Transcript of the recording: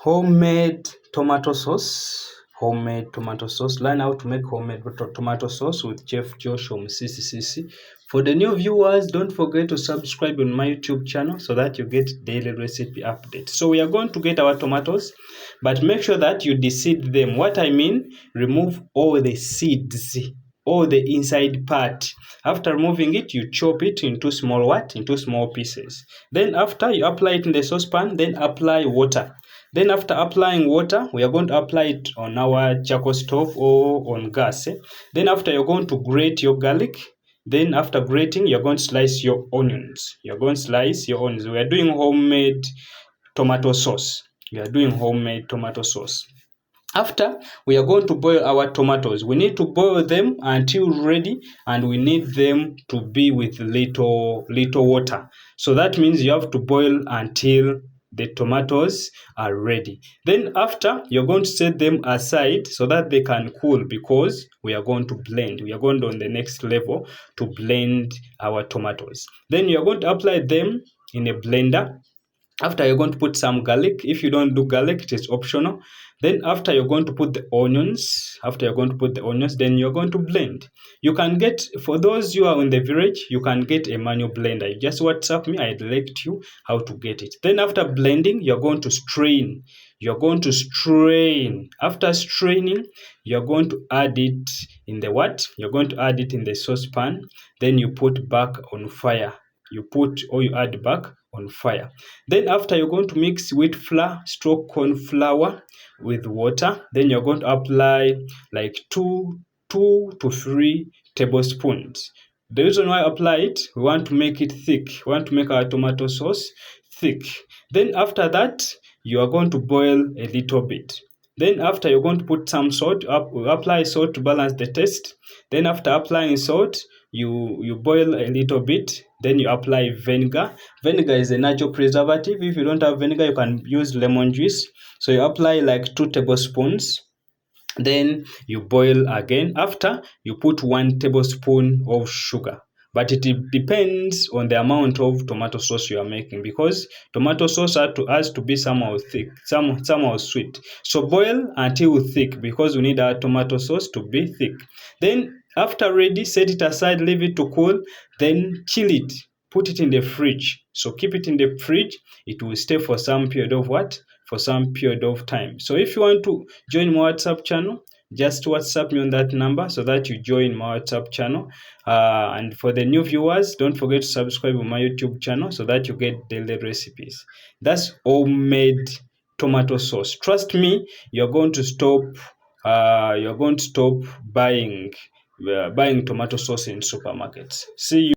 Homemade tomato sauce. Learn how to make homemade tomato sauce with Chef Josh from CCCC. For the new viewers, don't forget to subscribe on my YouTube channel so that you get daily recipe updates. So we are going to get our tomatoes, but make sure that you deseed them. What I mean, remove all the seeds, all the inside part. After removing it, you chop it into small pieces. Then after you apply it in the saucepan, then apply water. Then after applying water, we are going to apply it on our charcoal stove or on gas. Then after, you're going to grate your garlic. Then after grating, you're going to slice your onions. We are doing homemade tomato sauce. After, we are going to boil our tomatoes. We need to boil them until ready, and we need them to be with little water. So that means you have to boil until the tomatoes are ready. Then after, you're going to set them aside so that they can cool, because we are going to blend. We are going on the next level to blend our tomatoes. Then you're going to apply them in a blender. After, you're going to put some garlic. If you don't do garlic, it is optional. Then after, you're going to put the onions. Then you're going to blend. You can get, for those you are in the village, you can get a manual blender. You just WhatsApp me, I direct you how to get it. Then after blending, you're going to strain. After straining, you're going to add it in the what? You're going to add it in the saucepan. Then you put back on fire. You add back on fire. Then after, you're going to mix wheat flour, corn flour with water. Then you're going to apply like 2 to 3 tablespoons. The reason why I apply it, we want to make it thick. We want to make our tomato sauce thick. Then after that, you are going to boil a little bit. Then after, you're going to put some salt. Apply salt to balance the taste. Then after applying salt, you boil a little bit. Then you apply vinegar. Vinegar is a natural preservative. If you don't have vinegar, you can use lemon juice. So you apply like 2 tablespoons. Then you boil again. After, you put 1 tablespoon of sugar. But it depends on the amount of tomato sauce you are making, because tomato sauce has to be somehow thick, somehow sweet. So boil until thick, because we need our tomato sauce to be thick. Then after ready, set it aside, leave it to cool. Then chill it. Put it in the fridge. So keep it in the fridge. It will stay for some period of time. So if you want to join my WhatsApp channel, just WhatsApp me on that number so that you join my WhatsApp channel. And for the new viewers, don't forget to subscribe on my YouTube channel so that you get daily recipes. That's homemade tomato sauce. Trust me, you're going to stop buying tomato sauce in supermarkets. See you.